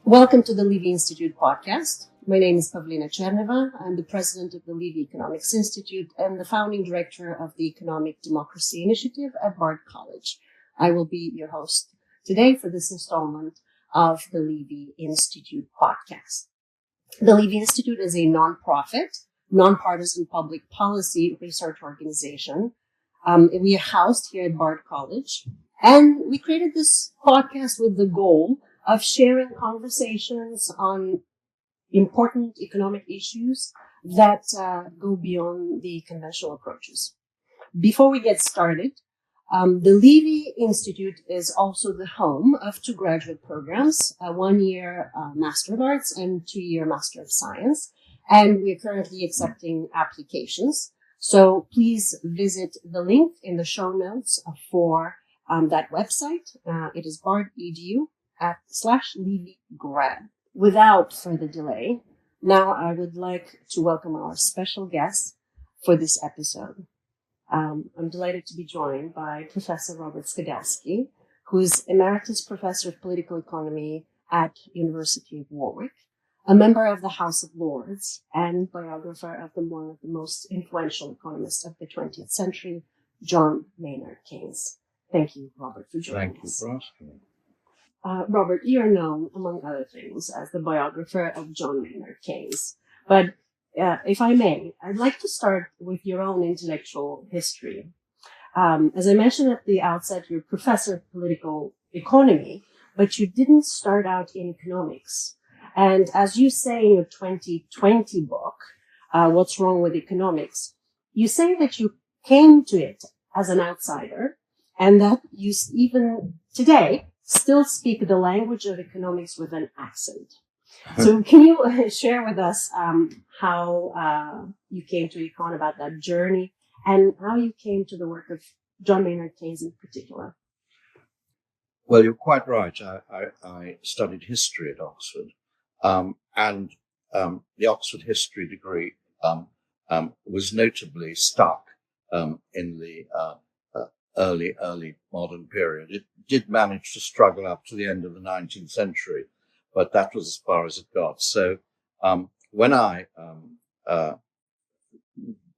Welcome to the Levy Institute podcast. My name is Pavlina Tcherneva. I'm the president of the Levy Economics Institute and the founding director of the Economic Democracy Initiative at Bard College. I will be your host today for this installment of the Levy Institute podcast. The Levy Institute is a nonprofit, nonpartisan public policy research organization. We are housed here at Bard College, and we created this podcast with the goal of sharing conversations on important economic issues that go beyond the conventional approaches. Before we get started, the Levy Institute is also the home of two graduate programs, a one-year Master of Arts and 2-year Master of Science, and we're currently accepting applications. So please visit the link in the show notes for that website. It is bard.edu/LevyGrad. Without further delay, now I would like to welcome our special guest for this episode. I'm delighted to be joined by Professor Robert Skidelsky, who is Emeritus Professor of Political Economy at University of Warwick, a member of the House of Lords, and biographer of one of the most influential economists of the 20th century, John Maynard Keynes. Thank you, Robert, for joining us. Thank you for asking me. Robert, you are known, among other things, as the biographer of John Maynard Keynes. But if I may, I'd like to start with your own intellectual history. As I mentioned at the outset, you're a professor of political economy, but you didn't start out in economics. And as you say in your 2020 book, What's Wrong with Economics, you say that you came to it as an outsider and that you even today still speak the language of economics with an accent. So can you share with us how you came to econ, about that journey, and how you came to the work of John Maynard Keynes in particular? Well, you're quite right. I studied history at Oxford, and the Oxford history degree was notably stuck in the early modern period. It did manage to struggle up to the end of the 19th century, but that was as far as it got. So when I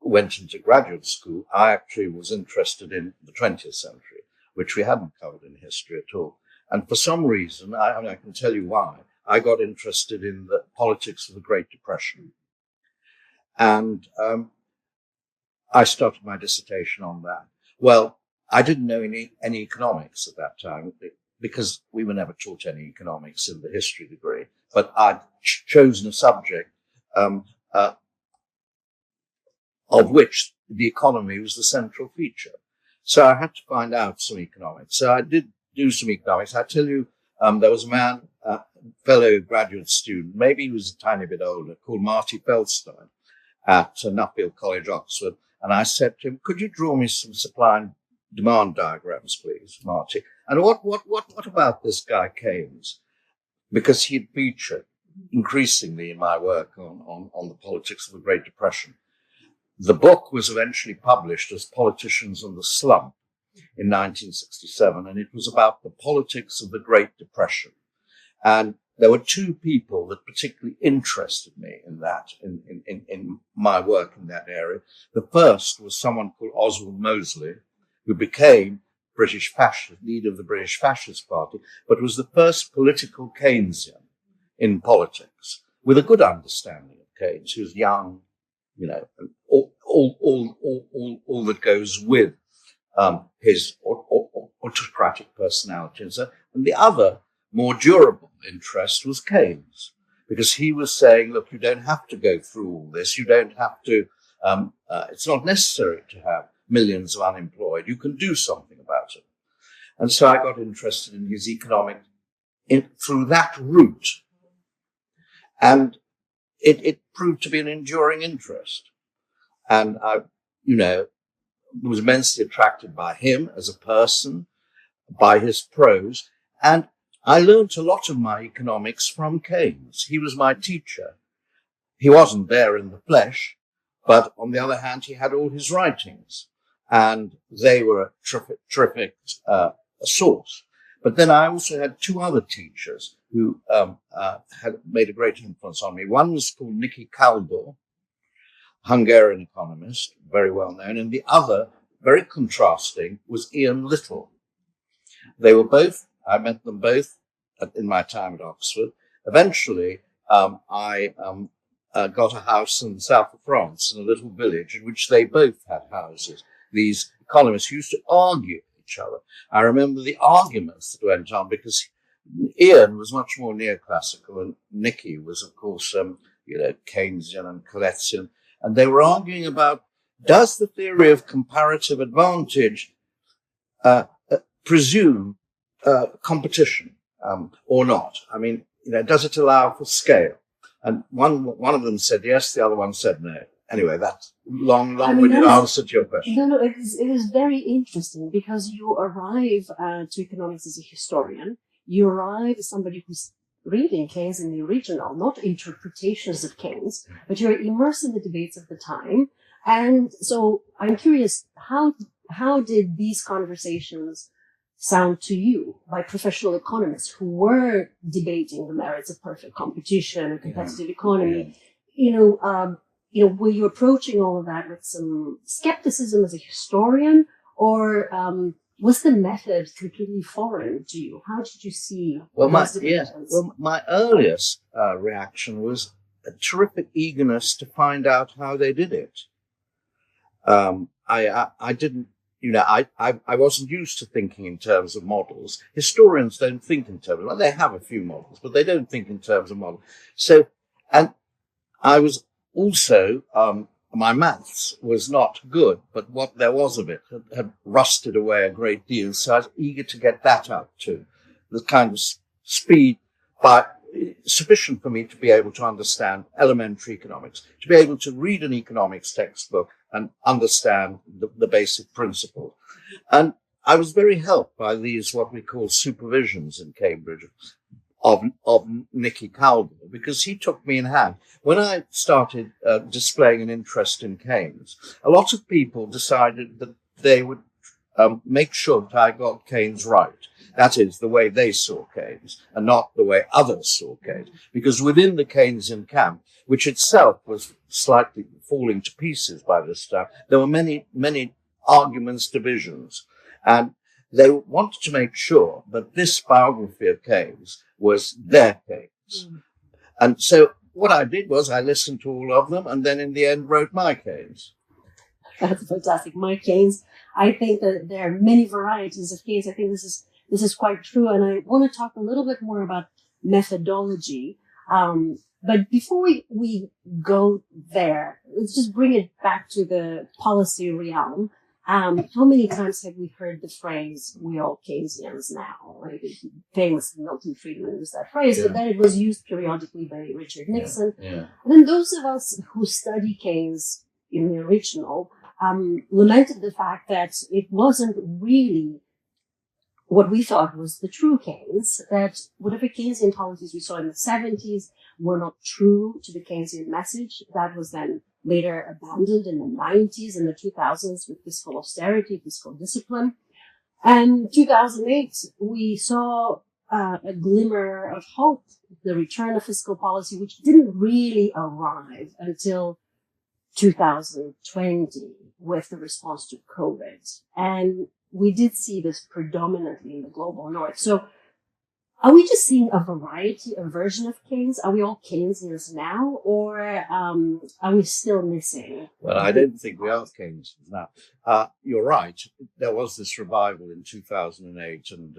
went into graduate school, I actually was interested in the 20th century, which we hadn't covered in history at all. And for some reason, I can tell you why, I got interested in the politics of the Great Depression. And I started my dissertation on that. Well, I didn't know any economics at that time because we were never taught any economics in the history degree, but I'd chosen a subject of which the economy was the central feature. So I had to find out some economics. So I did do some economics. I tell you, there was a man, a fellow graduate student, maybe he was a tiny bit older, called Marty Feldstein at Nuffield College, Oxford. And I said to him, could you draw me some supply and demand diagrams, please, Marty? And what about this guy Keynes? Because he'd featured increasingly in my work on the politics of the Great Depression. The book was eventually published as Politicians and the Slump in 1967, and it was about the politics of the Great Depression. And there were two people that particularly interested me in that, in my work in that area. The first was someone called Oswald Mosley, who became British fascist, leader of the British Fascist Party, but was the first political Keynesian in politics, with a good understanding of Keynes. He was young, and all that goes with his autocratic personality. And the other, more durable interest was Keynes, because he was saying, look, you don't have to go through all this. You don't have to, it's not necessary to have millions of unemployed. You can do something about it. And so I got interested in his economic through that route. And it proved to be an enduring interest. And I, was immensely attracted by him as a person, by his prose. And I learned a lot of my economics from Keynes. He was my teacher. He wasn't there in the flesh, but on the other hand, he had all his writings, and they were a terrific source. But then I also had two other teachers who had made a great influence on me. One was called Nicky Caldo, Hungarian economist, very well known, and the other, very contrasting, was Ian Little. They were both, I met them both in my time at Oxford. Eventually, I got a house in the south of France in a little village in which they both had houses. These economists used to argue with each other. I remember the arguments that went on because Ian was much more neoclassical and Nicky was, of course, Keynesian and Koletzian. And they were arguing about, does the theory of comparative advantage presume competition or not? I mean, does it allow for scale? And one of them said yes, the other one said no. Anyway, that's long-winded answer to your question. No, it is very interesting because you arrive to economics as a historian. You arrive as somebody who's reading Keynes in the original, not interpretations of Keynes, but you're immersed in the debates of the time. And so I'm curious, how did these conversations sound to you by professional economists who were debating the merits of perfect competition and competitive economy? Were you approaching all of that with some skepticism as a historian, or was the method completely foreign to you? How did you see? My earliest reaction was a terrific eagerness to find out how they did it. I didn't. I wasn't used to thinking in terms of models. Historians don't think in terms of, they have a few models, but they don't think in terms of models. So, and I was also, my maths was not good, but what there was of it had rusted away a great deal. So I was eager to get that up to the kind of speed, but sufficient for me to be able to understand elementary economics, to be able to read an economics textbook and understand the basic principle. And I was very helped by these, what we call supervisions in Cambridge of Nicky Caldo, because he took me in hand. When I started displaying an interest in Keynes, a lot of people decided that they would make sure that I got Keynes right. That is, the way they saw Keynes, and not the way others saw Keynes. Because within the Keynesian camp, which itself was slightly falling to pieces by this time, there were many, many arguments, divisions. And they wanted to make sure that this biography of Keynes was their Keynes. And so what I did was I listened to all of them and then in the end wrote my Keynes. That's fantastic. My Keynes. I think that there are many varieties of Keynes. I think this is quite true. And I want to talk a little bit more about methodology. But before we go there, let's just bring it back to the policy realm. How many times have we heard the phrase, "we all Keynesians now"? Like, famous Milton Friedman used that phrase, but then it was used periodically by Richard Nixon. And then those of us who study Keynes in the original lamented the fact that it wasn't really what we thought was the true Keynes, that whatever Keynesian policies we saw in the 70s were not true to the Keynesian message. That was then later abandoned in the 90s and the 2000s with fiscal austerity, fiscal discipline. And 2008, we saw a glimmer of hope, the return of fiscal policy, which didn't really arrive until 2020 with the response to COVID. And we did see this predominantly in the global north. So are we just seeing a version of Keynes? Are we all Keynesians now, or are we still missing? Well, I don't think we are Keynesians now. You're right. There was this revival in 2008, and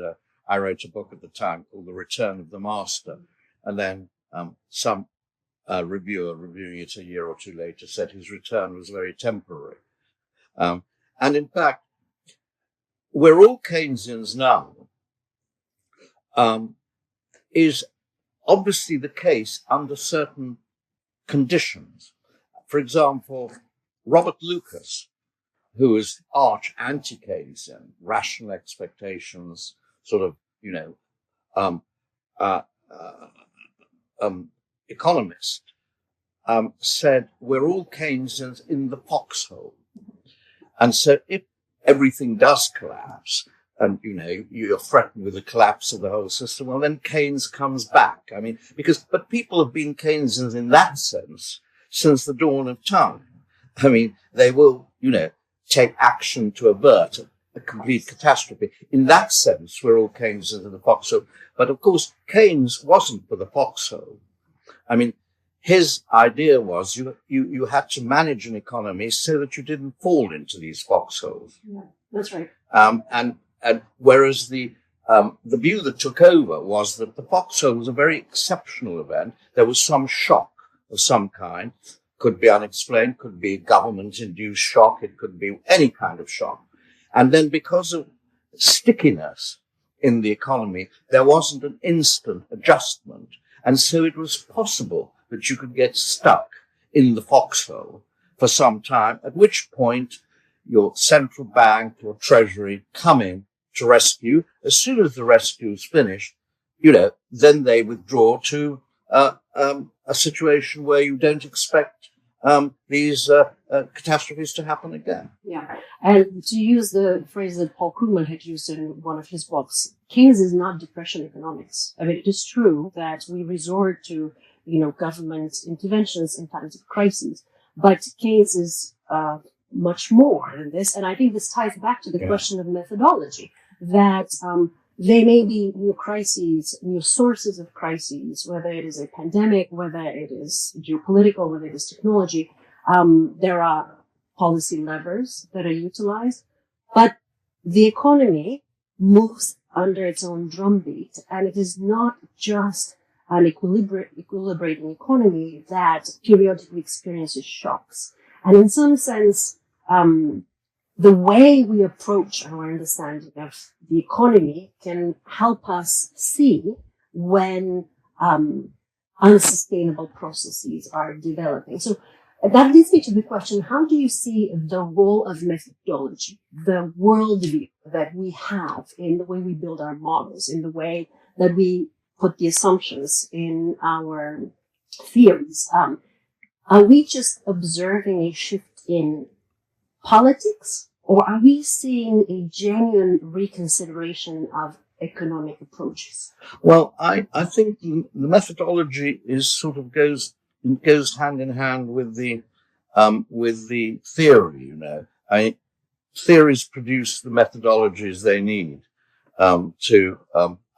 I wrote a book at the time called The Return of the Master. And then some reviewer reviewing it a year or two later said his return was very temporary. And in fact, we're all Keynesians now. Is obviously the case under certain conditions. For example, Robert Lucas, who is arch anti-Keynesian, rational expectations, sort of, economist, said we're all Keynesians in the foxhole. And so if everything does collapse, and, you're threatened with the collapse of the whole system, well, then Keynes comes back. I mean, but people have been Keynesians in that sense since the dawn of time. I mean, they will, take action to avert a complete catastrophe. In that sense, we're all Keynesians in the foxhole. But of course, Keynes wasn't for the foxhole. I mean, his idea was you had to manage an economy so that you didn't fall into these foxholes. Yeah, that's right. And whereas the view that took over was that the foxhole was a very exceptional event. There was some shock of some kind. Could be unexplained, could be government-induced shock, it could be any kind of shock. And then because of stickiness in the economy, there wasn't an instant adjustment. And so it was possible that you could get stuck in the foxhole for some time, at which point your central bank, your treasury come in to rescue. As soon as the rescue is finished, then they withdraw to a situation where you don't expect these catastrophes to happen again. Yeah. And to use the phrase that Paul Krugman had used in one of his books, Keynes is not depression economics. I mean, it is true that we resort to, government interventions in times of crises, but Keynes is much more than this. And I think this ties back to the question of methodology, that there may be new crises, new sources of crises, whether it is a pandemic, whether it is geopolitical, whether it is technology. There are policy levers that are utilized, but the economy moves under its own drumbeat, and it is not just an equilibrating economy that periodically experiences shocks. And in some sense, the way we approach our understanding of the economy can help us see when unsustainable processes are developing. So that leads me to the question, how do you see the role of methodology, the worldview that we have in the way we build our models, in the way that we put the assumptions in our theories? Are we just observing a shift in politics, or are we seeing a genuine reconsideration of economic approaches? Well, I think the methodology is goes hand in hand with the theory. Theories produce the methodologies they need to.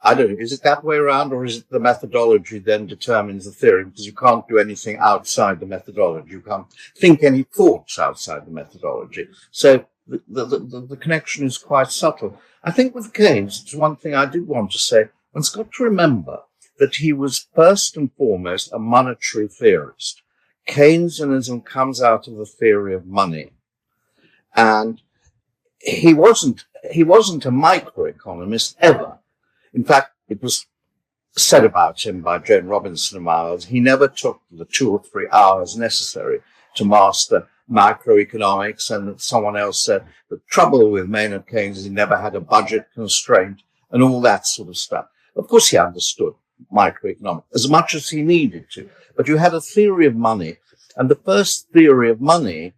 I don't know. Is it that way around, or is it the methodology then determines the theory? Because you can't do anything outside the methodology. You can't think any thoughts outside the methodology. So the connection is quite subtle. I think with Keynes, it's one thing I did want to say. One's got to remember that he was first and foremost a monetary theorist. Keynesianism comes out of the theory of money, and he wasn't a microeconomist ever. In fact, it was said about him by Jane Robinson and Miles, he never took the 2 or 3 hours necessary to master microeconomics, and that someone else said the trouble with Maynard Keynes is he never had a budget constraint and all that sort of stuff. Of course, he understood microeconomics as much as he needed to, but you had a theory of money, and the first theory of money,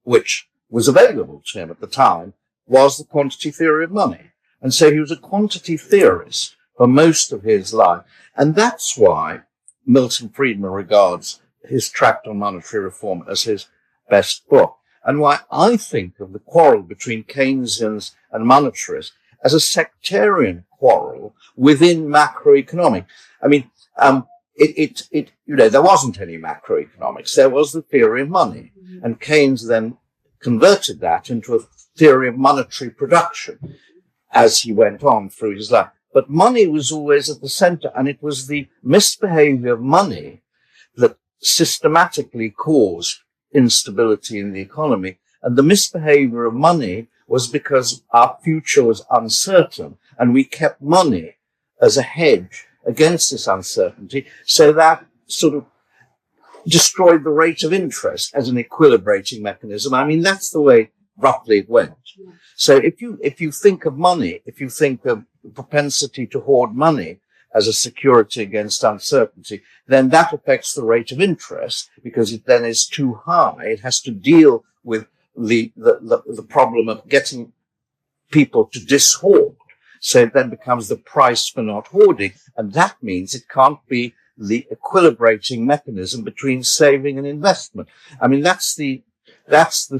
which was available to him at the time, was the quantity theory of money. And so he was a quantity theorist for most of his life. And that's why Milton Friedman regards his tract on monetary reform as his best book, and why I think of the quarrel between Keynesians and monetarists as a sectarian quarrel within macroeconomics. I mean, there wasn't any macroeconomics. There was the theory of money. And Keynes then converted that into a theory of monetary production as he went on through his life. But money was always at the center, and it was the misbehavior of money that systematically caused instability in the economy. And the misbehavior of money was because our future was uncertain, and we kept money as a hedge against this uncertainty. So that sort of destroyed the rate of interest as an equilibrating mechanism. I mean, that's the way roughly it went. So if you think of money, if you think of the propensity to hoard money as a security against uncertainty, then that affects the rate of interest, because it then is too high. It has to deal with the problem of getting people to dishoard. So it then becomes the price for not hoarding. And that means it can't be the equilibrating mechanism between saving and investment. I mean, that's the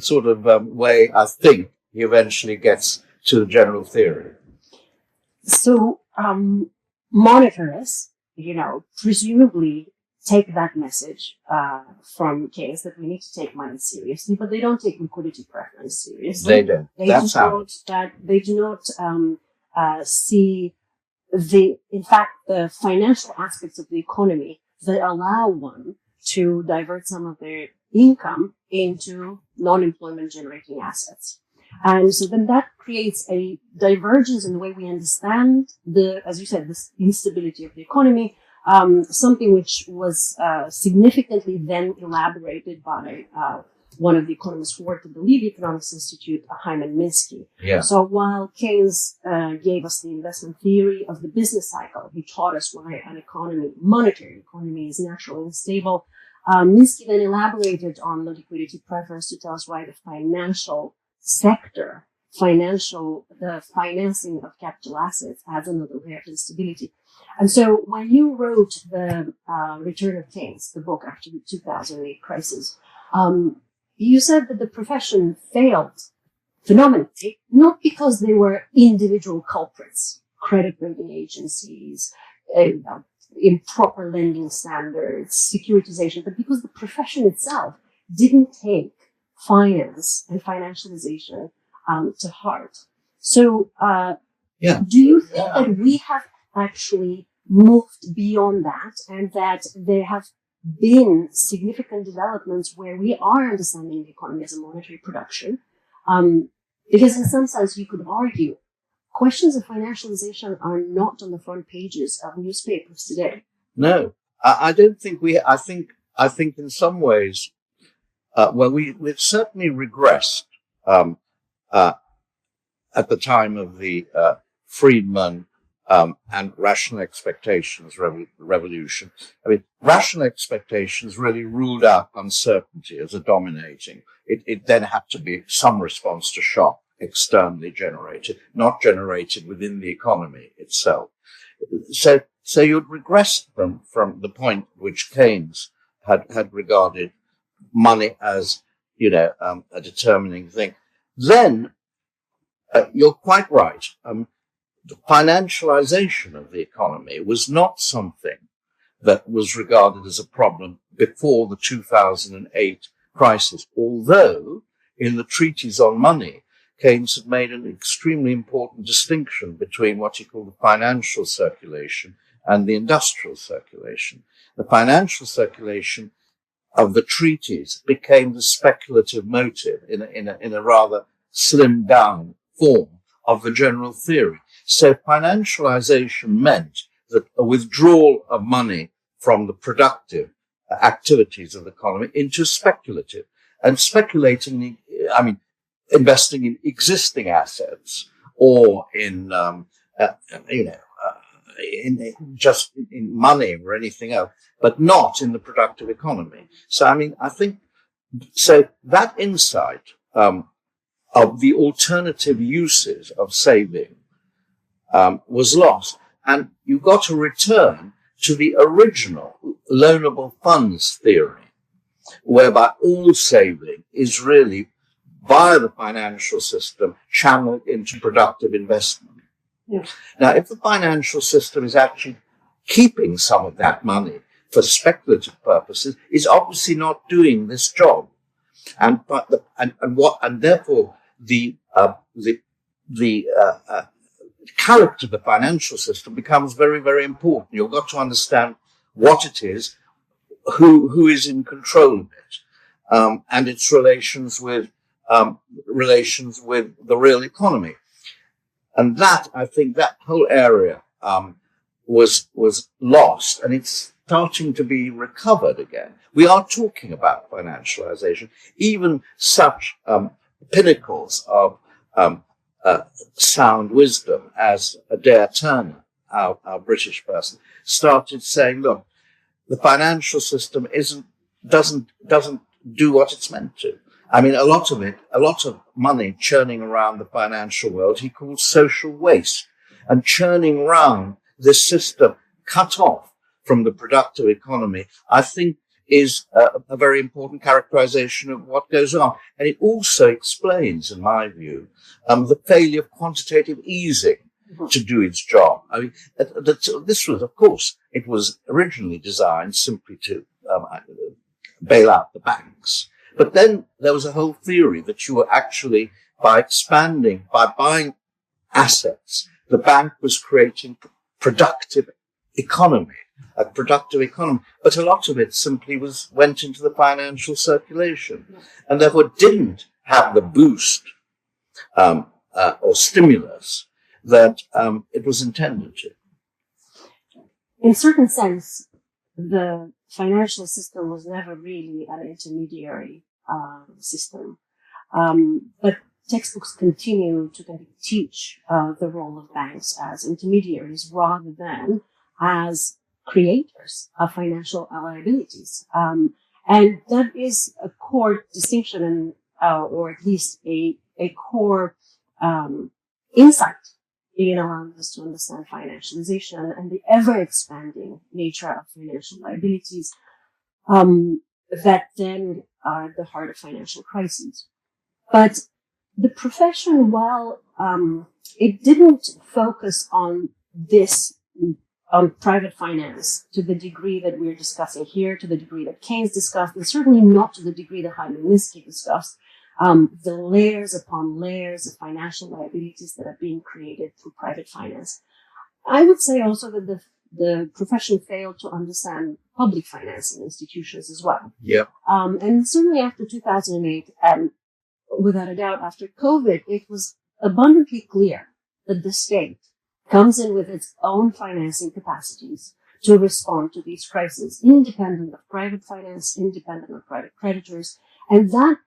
sort of way I think he eventually gets to the general theory. So, monetarists, presumably take that message from Keynes that we need to take money seriously, but they don't take liquidity preference seriously. They don't. They do not see in fact, the financial aspects of the economy that allow one to divert some of their income into non-employment generating assets. And so then that creates a divergence in the way we understand as you said, this instability of the economy, something which was significantly then elaborated by one of the economists who worked at the Levy Economics Institute, Hyman Minsky. Yeah. So while Keynes gave us the investment theory of the business cycle, he taught us why monetary economy is naturally unstable. Minsky then elaborated on the liquidity preference to tell us why the financial sector, the financing of capital assets adds another layer of instability. And so when you wrote the Return of Keynes, the book after the 2008 crisis, you said that the profession failed phenomenally, not because they were individual culprits, credit rating agencies, improper lending standards, securitization, but because the profession itself didn't take finance and financialization to heart. So, do you think that we have actually moved beyond that, and that there have been significant developments where we are understanding the economy as a monetary production? Because in some sense, you could argue questions of financialization are not on the front pages of newspapers today. No, I don't think I think in some ways, we've certainly regressed at the time of the Friedman and rational expectations revolution. I mean, rational expectations really ruled out uncertainty as a dominating. It then had to be some response to shock, externally generated, not generated within the economy itself. So you'd regressed from the point which Keynes had regarded money as, a determining thing. Then, you're quite right. The financialization of the economy was not something that was regarded as a problem before the 2008 crisis, although in the treatise on money, Keynes had made an extremely important distinction between what he called the financial circulation and the industrial circulation. The financial circulation of the treatise became the speculative motive in a rather slimmed down form of the general theory. So financialization meant that a withdrawal of money from the productive activities of the economy into speculative, and speculating, investing in existing assets or in money or anything else, but not in the productive economy. So, I think that insight of the alternative uses of saving was lost, and you got to return to the original loanable funds theory, whereby all saving is really via the financial system channeled into productive investment. Yeah. Now, if the financial system is actually keeping some of that money for speculative purposes, it's obviously not doing this job, and therefore the character of the financial system becomes very, very important. You've got to understand what it is, who is in control of it, and its relations with the real economy. And that, I think, that whole area was lost, and it's starting to be recovered again. We are talking about financialization, even such pinnacles of sound wisdom as Adair Turner, our British person, started saying, look, the financial system doesn't do what it's meant to. I mean, a lot of money churning around the financial world, he calls social waste, and churning around this system cut off from the productive economy, I think is a very important characterization of what goes on. And it also explains, in my view, the failure of quantitative easing to do its job. I mean, this was, of course, it was originally designed simply to bail out the banks. But then there was a whole theory that you were actually, by buying assets, the bank was creating a productive economy. But a lot of it simply went into the financial circulation, and therefore didn't have the boost or stimulus that it was intended to. In certain sense, the financial system was never really an intermediary system. But textbooks continue to kind of teach the role of banks as intermediaries rather than as creators of financial liabilities. And that is a core distinction, or at least a core insight in allowing us to understand financialization and the ever-expanding nature of financial liabilities that then are at the heart of financial crises. But the profession, while it didn't focus on this, on private finance to the degree that we're discussing here, to the degree that Keynes discussed, and certainly not to the degree that Keynes discussed, the layers upon layers of financial liabilities that are being created through private finance. I would say also that the profession failed to understand public financing institutions as well. Yeah. And certainly after 2008, and without a doubt after COVID, it was abundantly clear that the state comes in with its own financing capacities to respond to these crises, independent of private finance, independent of private creditors, and that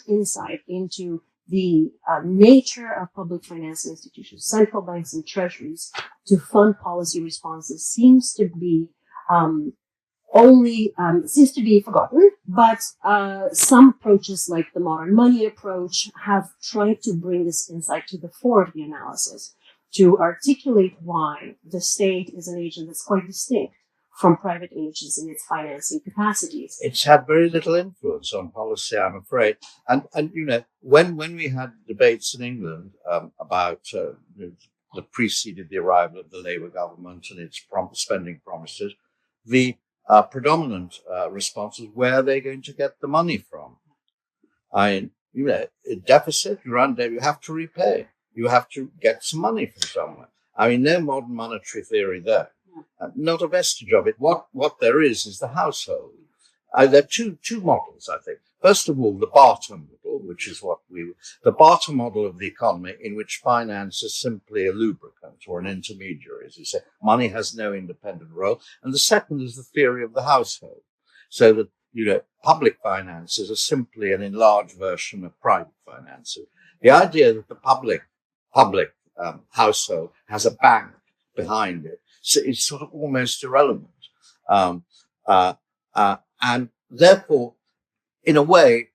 insight into the nature of public financing institutions, central banks and treasuries, to fund policy responses seems to be forgotten. But some approaches, like the modern money approach, have tried to bring this insight to the fore of the analysis, to articulate why the state is an agent that's quite distinct from private agents in its financing capacities. It's had very little influence on policy, I'm afraid. And you know, when we had debates in England about that preceded the arrival of the Labour government and its spending promises, the predominant response was, where are they going to get the money from? A deficit, you have to repay. You have to get some money from somewhere. I mean, no modern monetary theory there. Not a vestige of it. What there is the household. There are two models, I think. First of all, the barter model, which is the barter model of the economy, in which finance is simply a lubricant or an intermediary, as you say. Money has no independent role. And the second is the theory of the household. So that, public finances are simply an enlarged version of private finances. The idea that the public household has a bank behind it, so it's sort of almost irrelevant. And therefore, in a way,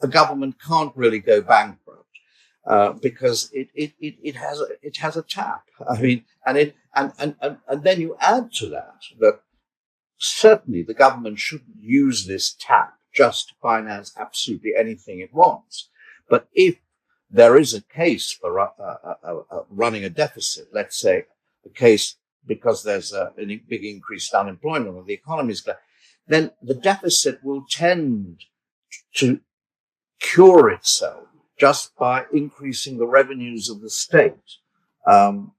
a government can't really go bankrupt, because it has a tap. I mean, and then you add to that certainly the government shouldn't use this tap just to finance absolutely anything it wants. But if there is a case for running a deficit, let's say a case because there's a big increased unemployment or the economy is clear, then the deficit will tend to cure itself just by increasing the revenues of the state in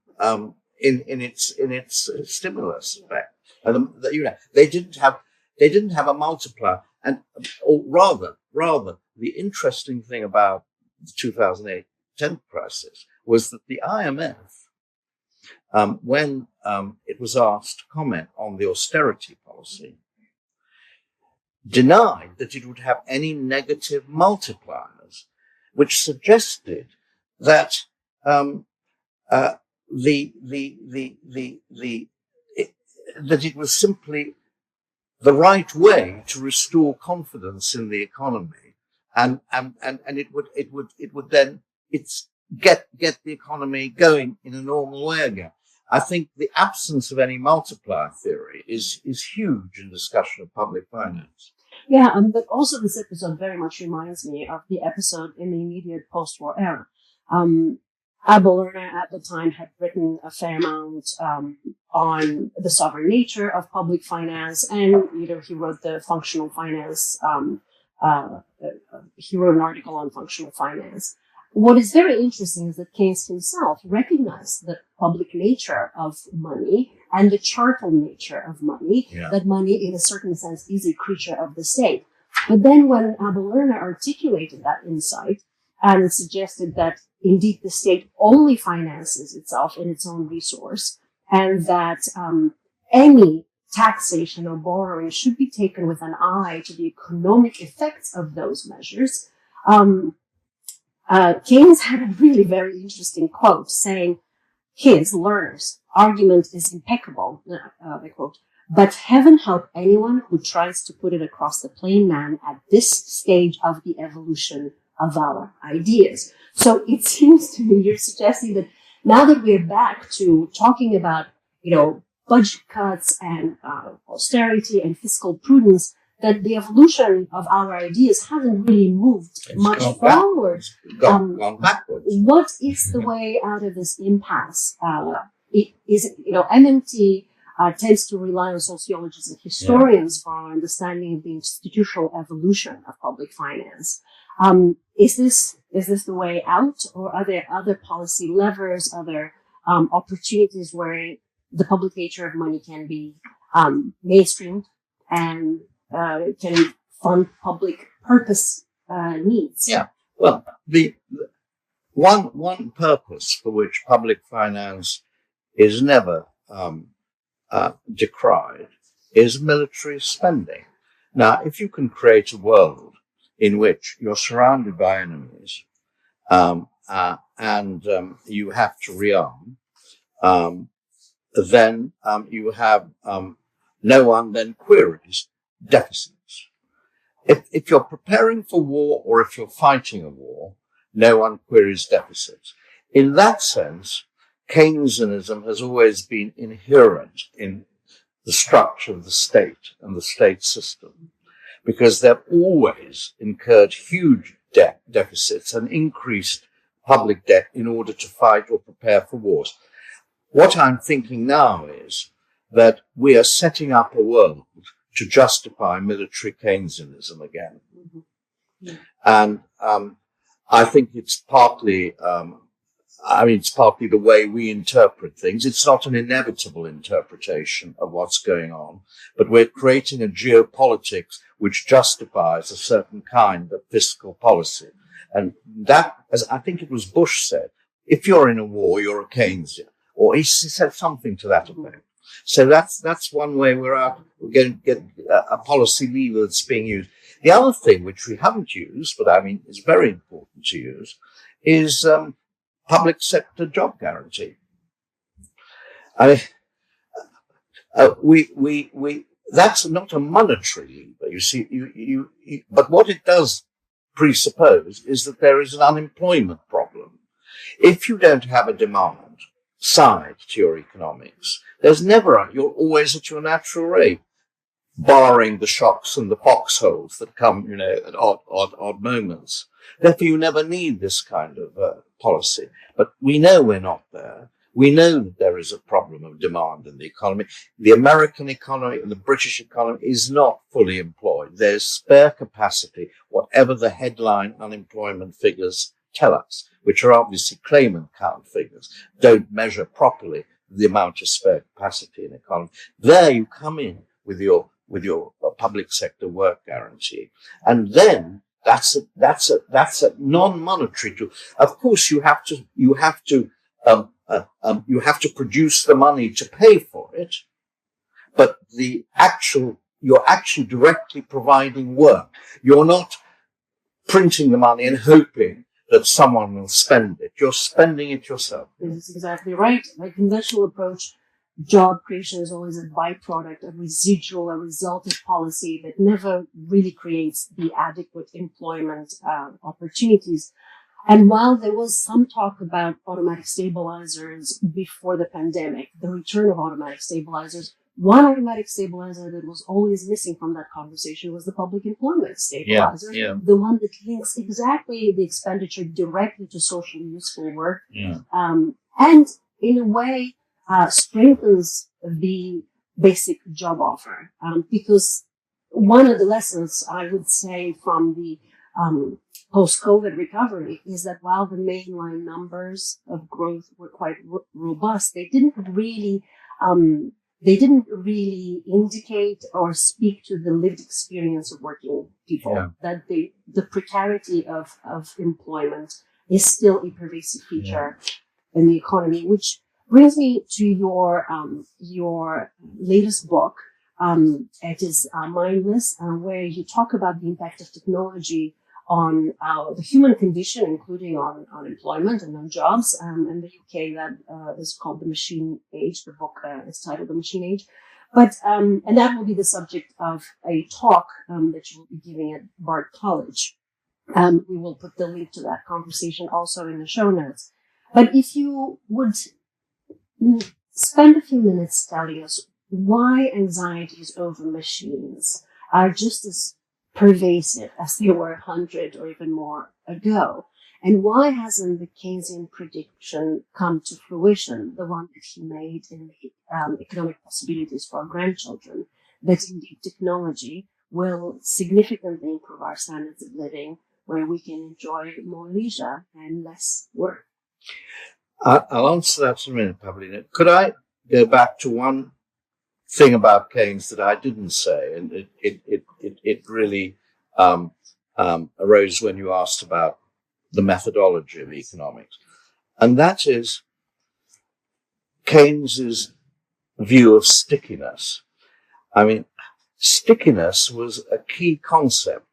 its stimulus effect. And they didn't have a multiplier, or rather, the interesting thing about the 2008-10 crisis was that the IMF, when it was asked to comment on the austerity policy, denied that it would have any negative multipliers, which suggested that that it was simply the right way to restore confidence in the economy and it would then get the economy going in a normal way again. I think the absence of any multiplier theory is huge in discussion of public finance. Yeah, but also this episode very much reminds me of the episode in the immediate post-war era. Abel Lerner at the time had written a fair amount on the sovereign nature of public finance, and he wrote the functional finance. He wrote an article on functional finance. What is very interesting is that Keynes himself recognized the public nature of money and the chartal nature of money, that money in a certain sense is a creature of the state. But then when Abel Lerner articulated that insight and suggested that indeed the state only finances itself in its own resource, and that any taxation or borrowing should be taken with an eye to the economic effects of those measures, Keynes had a really very interesting quote saying, Lerner's argument is impeccable, I quote, but heaven help anyone who tries to put it across the plain man at this stage of the evolution of our ideas. So it seems to me you're suggesting that now that we're back to talking about, budget cuts and austerity and fiscal prudence, that the evolution of our ideas hasn't really moved much forward. Gone backwards. What is the way out of this impasse? MMT tends to rely on sociologists and historians for our understanding of the institutional evolution of public finance. Is this the way out, or are there other policy levers, other opportunities where the public nature of money can be mainstreamed and can fund public purpose needs? Yeah. Well, the one purpose for which public finance is never decried is military spending. Now, if you can create a world in which you're surrounded by enemies and you have to rearm, then you have no one then queries deficits. If you're preparing for war or if you're fighting a war, no one queries deficits. In that sense, Keynesianism has always been inherent in the structure of the state and the state system, because they've always incurred huge deficits and increased public debt in order to fight or prepare for wars. What I'm thinking now is that we are setting up a world to justify military Keynesianism again. Mm-hmm. Yeah. And I think it's partly the way we interpret things. It's not an inevitable interpretation of what's going on, but we're creating a geopolitics which justifies a certain kind of fiscal policy. And that, as I think it was Bush said, if you're in a war, you're a Keynesian. Or he said something to that effect. So that's one way we're going to get a policy lever that's being used. The other thing which we haven't used, but I mean is very important to use, is public sector job guarantee. That's not a monetary lever, you see. But what it does presuppose is that there is an unemployment problem. If you don't have a demand side to your economics, you're always at your natural rate, barring the shocks and the foxholes that come, at odd moments. Therefore, you never need this kind of policy. But we know we're not there. We know that there is a problem of demand in the economy. The American economy and the British economy is not fully employed. There's spare capacity, whatever the headline unemployment figures tell us, which are obviously claimant count figures, don't measure properly the amount of spare capacity in the economy. There you come in with your public sector work guarantee, and then that's a non-monetary tool. Of course, you have to produce the money to pay for it, but you're actually directly providing work. You're not printing the money and hoping that someone will spend it. You're spending it yourself. This is exactly right. The conventional approach job creation is always a byproduct, a residual, a result of policy that never really creates the adequate employment opportunities. And while there was some talk about automatic stabilizers before the pandemic, the return of automatic stabilizers, one automatic stabilizer that was always missing from that conversation was the public employment stabilizer, the one that links exactly the expenditure directly to socially useful work, and in a way strengthens the basic job offer. Because one of the lessons I would say from the post-COVID recovery is that while the mainline numbers of growth were quite robust, they didn't really indicate or speak to the lived experience of working people. That the precarity of employment is still a pervasive feature in the economy, which brings me to your latest book. It is Mindless, where you talk about the impact of technology on the human condition, including on employment and on jobs. In the UK, that is called The Machine Age. The book is titled The Machine Age. But and that will be the subject of a talk that you will be giving at Bard College. We will put the link to that conversation also in the show notes. But if you would spend a few minutes telling us why anxieties over machines are just as pervasive as they were 100 or even more ago, and why hasn't the Keynesian prediction come to fruition, the one that he made in the Economic Possibilities for Our Grandchildren, that indeed technology will significantly improve our standards of living, where we can enjoy more leisure and less work? I'll answer that in a minute, Pavlina. Could I go back to one thing about Keynes that I didn't say, and it really arose when you asked about the methodology of economics, and that is Keynes's view of stickiness. I mean, stickiness was a key concept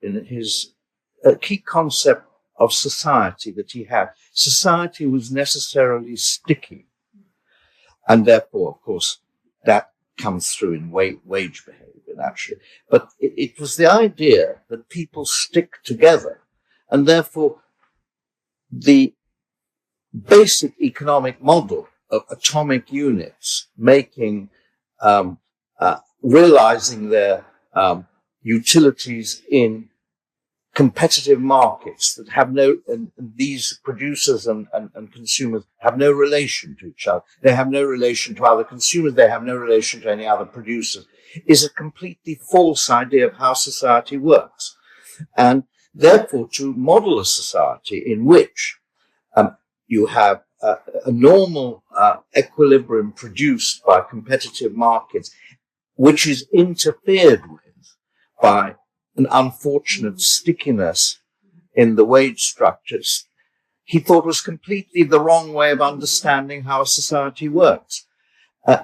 of society that he had. Society was necessarily sticky, and therefore, of course, that comes through in wage behavior, naturally. But it was the idea that people stick together, and therefore the basic economic model of atomic units making, realizing their utilities in competitive markets that have and these producers and consumers have no relation to each other. They have no relation to other consumers. They have no relation to any other producers, is a completely false idea of how society works. And therefore, to model a society in which you have a normal equilibrium produced by competitive markets, which is interfered with by an unfortunate stickiness in the wage structures, he thought was completely the wrong way of understanding how a society works.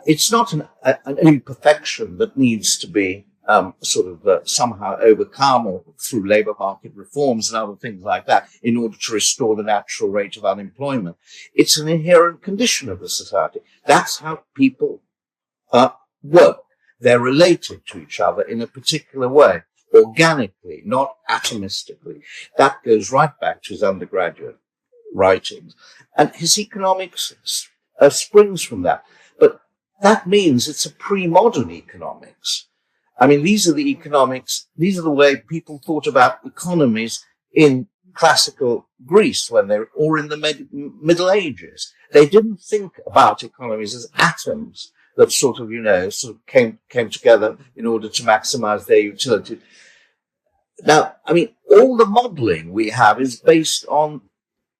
It's not an imperfection that needs to be somehow overcome or through labour market reforms and other things like that in order to restore the natural rate of unemployment. It's an inherent condition of the society. That's how people work. They're related to each other in a particular way, organically, not atomistically. That goes right back to his undergraduate writings. And his economics springs from that. But that means it's a pre-modern economics. I mean, these are the way people thought about economies in classical Greece or in the Middle Ages. They didn't think about economies as atoms that came together in order to maximize their utility. Now, I mean, all the modeling we have is based on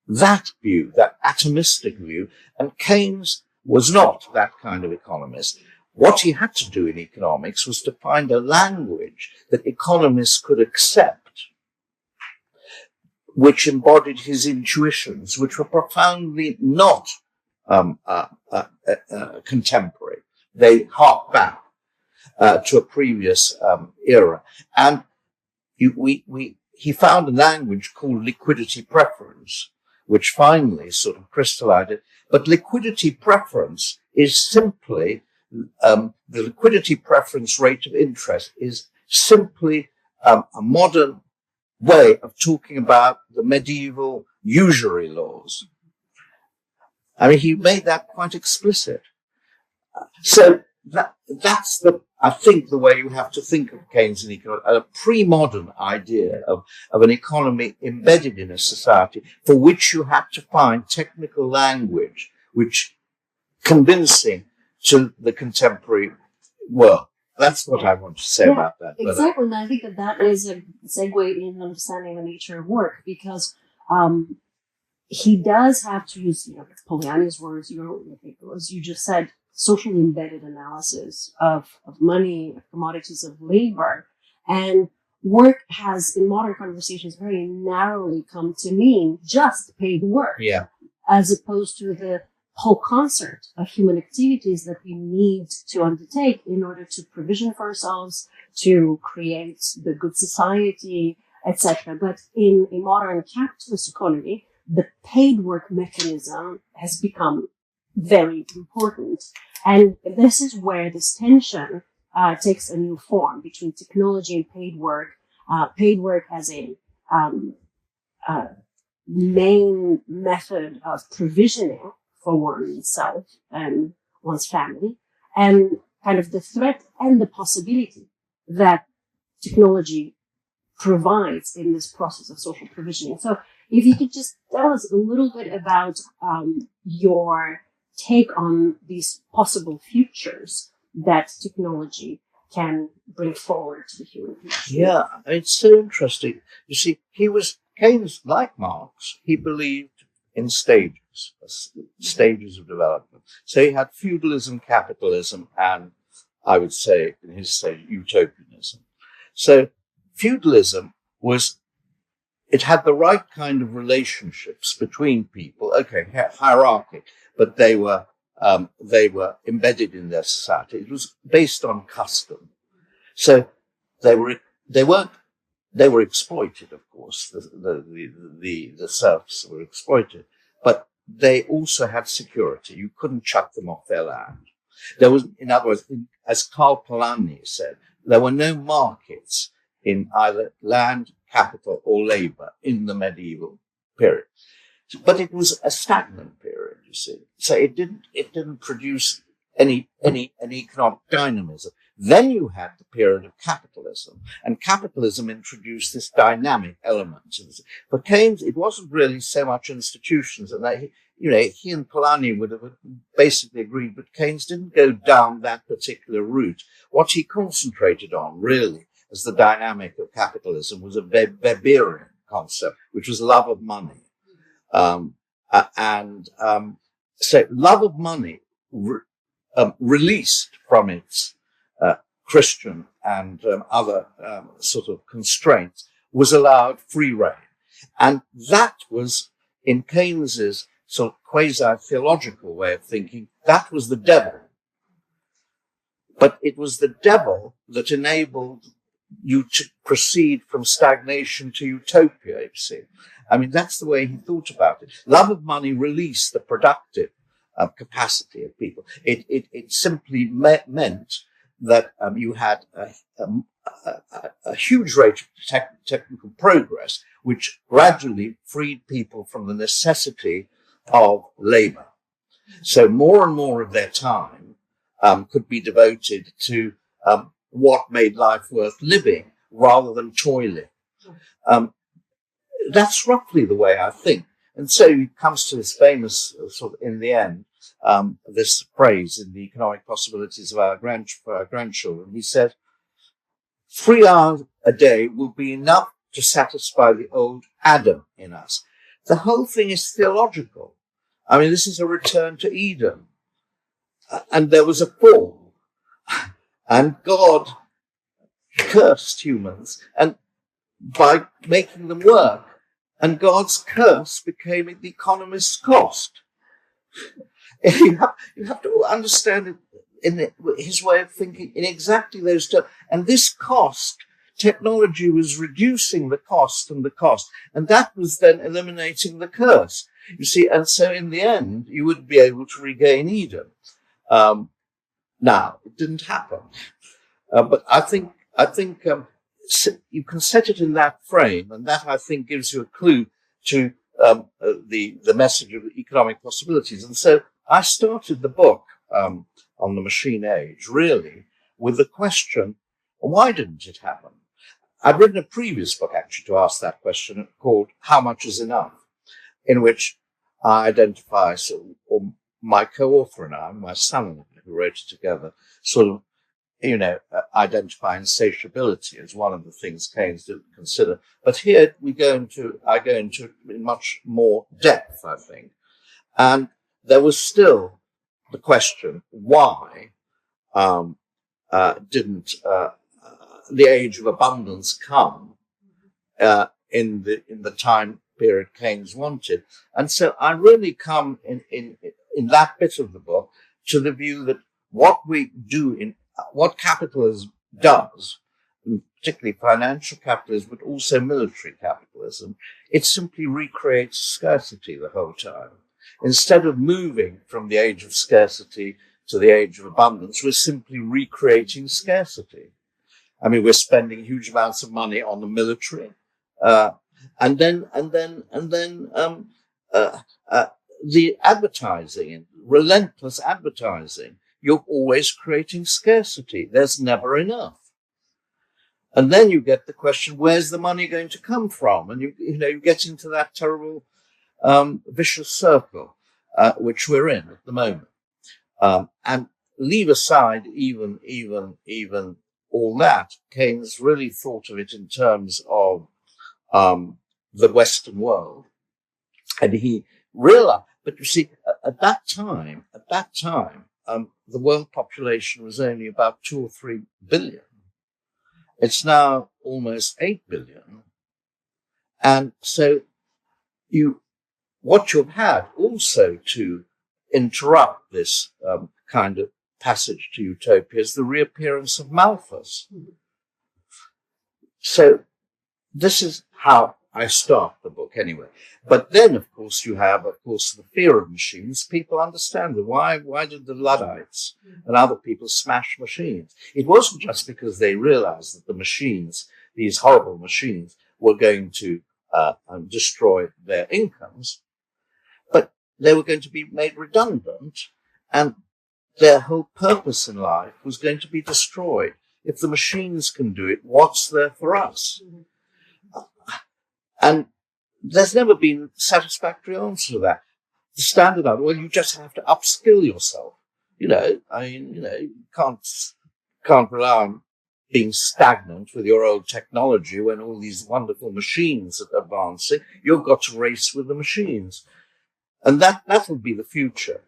that view, that atomistic view, and Keynes was not that kind of economist. What he had to do in economics was to find a language that economists could accept, which embodied his intuitions, which were profoundly not contemporary. They hark back to a previous era. And he found a language called liquidity preference, which finally sort of crystallized it. But liquidity preference is simply the liquidity preference rate of interest is simply a modern way of talking about the medieval usury laws. I mean, he made that quite explicit. So that's I think the way you have to think of Keynesian economics, a pre-modern idea of an economy embedded in a society for which you have to find technical language which convincing to the contemporary world. That's what I want to say about that. Exactly, and I think that is a segue in understanding the nature of work, because he does have to use, Polanyi's words, as you just said, socially embedded analysis of money, of commodities, of labor. And work has, in modern conversations, very narrowly come to mean just paid work, as opposed to the whole concert of human activities that we need to undertake in order to provision for ourselves, to create the good society, etc. But in a modern capitalist economy, the paid work mechanism has become very important. And this is where this tension takes a new form between technology and paid work as a main method of provisioning for oneself and one's family, and kind of the threat and the possibility that technology provides in this process of social provisioning. So if you could just tell us a little bit about your take on these possible futures that technology can bring forward to the human future. Yeah, it's so interesting. You see, Keynes, like Marx, he believed in stages of development. So he had feudalism, capitalism, and I would say, in his stage, utopianism. So feudalism it had the right kind of relationships between people. Okay, hierarchy, but they were embedded in their society. It was based on custom. So they were exploited, of course. The serfs were exploited, but they also had security. You couldn't chuck them off their land. There was, in other words, as Karl Polanyi said, there were no markets in either land, capital, or labor in the medieval period. But it was a stagnant period, you see. So it didn't produce any economic dynamism. Then you had the period of capitalism, and capitalism introduced this dynamic element. For Keynes, it wasn't really so much institutions, and he and Polanyi would have basically agreed, but Keynes didn't go down that particular route. What he concentrated on, really, as the dynamic of capitalism, was a Weberian concept, which was love of money. So love of money released from its Christian and other sort of constraints was allowed free rein. And that was, in Keynes's sort of quasi-theological way of thinking, that was the devil. But it was the devil that enabled you to proceed from stagnation to utopia, you see. I mean, that's the way he thought about it. Love of money released the productive capacity of people. It simply meant that you had a huge rate of technical progress, which gradually freed people from the necessity of labor. So more and more of their time could be devoted to what made life worth living rather than toiling. That's roughly the way I think. And so he comes to this famous, sort of in the end, this phrase in the economic possibilities of our grandchildren. He said, 3 hours a day will be enough to satisfy the old Adam in us. The whole thing is theological. I mean, this is a return to Eden. And there was a fall. And God cursed humans and by making them work. And God's curse became the economist's cost. You have to understand it in his way of thinking in exactly those terms. And this cost, technology was reducing the cost. And that was then eliminating the curse. You see, and so in the end, you would be able to regain Eden. Now, it didn't happen. But I think you can set it in that frame, and that, I think, gives you a clue to the message of economic possibilities. And so I started the book on the machine age, really, with the question, why didn't it happen? I'd written a previous book, actually, to ask that question, called How Much Is Enough?, in which I identify, or my co-author and I, my son, who wrote it together, sort of, identify insatiability as one of the things Keynes didn't consider. But here I go into it in much more depth, I think. And there was still the question, why didn't the age of abundance come in the time period Keynes wanted? And so I really come in that bit of the book to the view that what we do what capitalism does, particularly financial capitalism, but also military capitalism, it simply recreates scarcity the whole time. Instead of moving from the age of scarcity to the age of abundance, we're simply recreating scarcity. I mean, we're spending huge amounts of money on the military, and then the advertising, relentless advertising. You're always creating scarcity. There's never enough. And then you get the question, where's the money going to come from? And you get into that terrible vicious circle which we're in at the moment. And leave aside even all that, Keynes really thought of it in terms of the Western world, and he realized. But you see, at that time, the world population was only about 2 or 3 billion. It's now almost 8 billion, and so what you've had also to interrupt this kind of passage to utopia is the reappearance of Malthus. So this is how I start the book anyway. But then, of course, you have, the fear of machines. People understand why did the Luddites and other people smash machines? It wasn't just because they realized that the machines, these horrible machines, were going to destroy their incomes, but they were going to be made redundant, and their whole purpose in life was going to be destroyed. If the machines can do it, what's there for us? And there's never been a satisfactory answer to that. The standard answer, well, you just have to upskill yourself. You can't rely on being stagnant with your old technology when all these wonderful machines are advancing. You've got to race with the machines. And that'll be the future.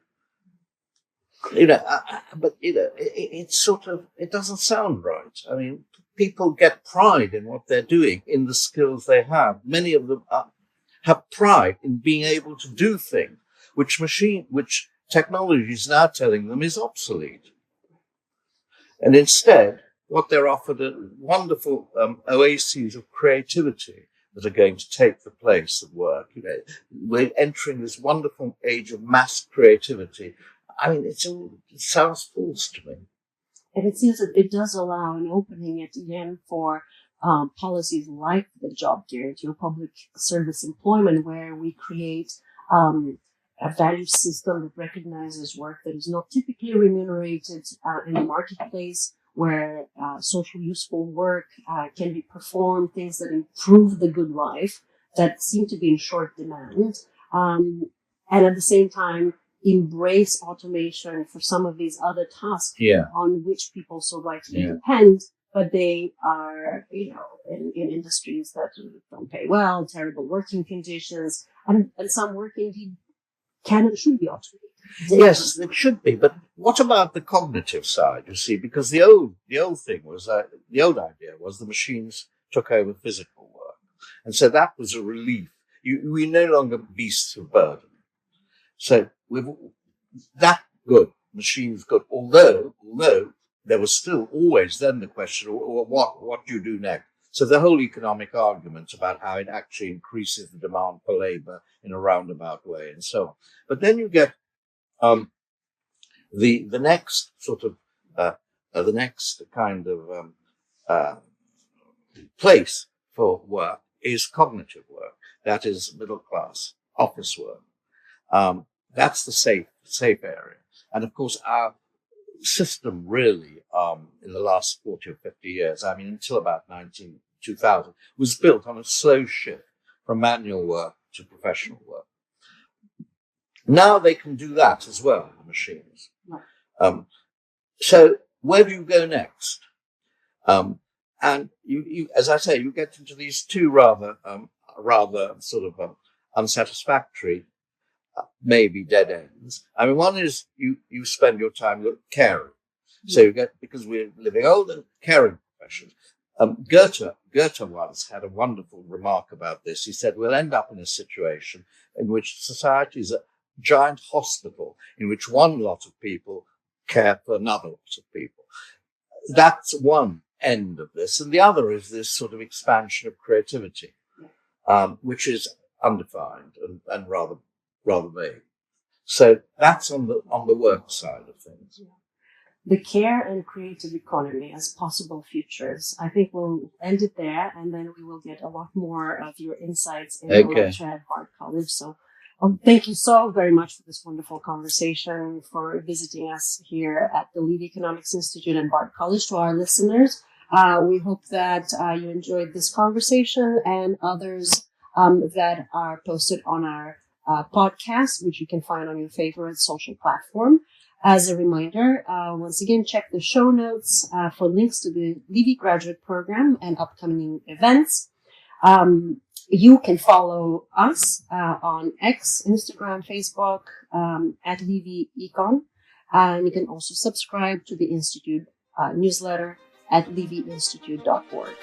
But it doesn't sound right. I mean, people get pride in what they're doing, in the skills they have. Many of them have pride in being able to do things which technology is now telling them is obsolete. And instead, what they're offered are wonderful oases of creativity that are going to take the place of work. We're entering this wonderful age of mass creativity. I mean, it sounds false to me. And it seems that it does allow an opening at the end for policies like the job guarantee or public service employment, where we create a value system that recognizes work that is not typically remunerated in the marketplace, where social useful work can be performed, things that improve the good life that seem to be in short demand, and at the same time embrace automation for some of these other tasks on which people so rightly depend, but they are, in industries that don't pay well, terrible working conditions, and some work indeed can and should be automated. Yes, it should be. But what about the cognitive side, you see? Because the old thing was, the old idea was the machines took over physical work. And so that was a relief. We no longer beasts of burden. So that good, machines good, although there was still always then the question, what do you do next? So the whole economic argument about how it actually increases the demand for labor in a roundabout way and so on. But then you get the next sort of the next kind of place for work is cognitive work. That is middle class office work. That's the safe area. And of course, our system really, in the last 40 or 50 years, I mean, until about 2000, was built on a slow shift from manual work to professional work. Now they can do that as well, the machines. So where do you go next? And you, as I say, you get into these two rather sort of unsatisfactory, maybe dead ends. I mean, one is you spend your time caring. So you get, because we're living older, caring professions. Goethe once had a wonderful remark about this. He said, we'll end up in a situation in which society is a giant hospital in which one lot of people care for another lot of people. That's one end of this. And the other is this sort of expansion of creativity, which is undefined and rather vague. So that's on the work side of things. The care and creative economy as possible futures. I think we'll end it there, and then we will get a lot more of your insights in the lecture at Bard College. So thank you so very much for this wonderful conversation, for visiting us here at the Levy Economics Institute and Bard College. To our listeners, we hope that you enjoyed this conversation and others that are posted on our podcast, which you can find on your favorite social platform. As a reminder, once again, check the show notes for links to the Levy graduate program and upcoming events. You can follow us on X, Instagram, Facebook, at Levy Econ. And you can also subscribe to the Institute newsletter at levyinstitute.org.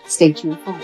Stay tuned for more.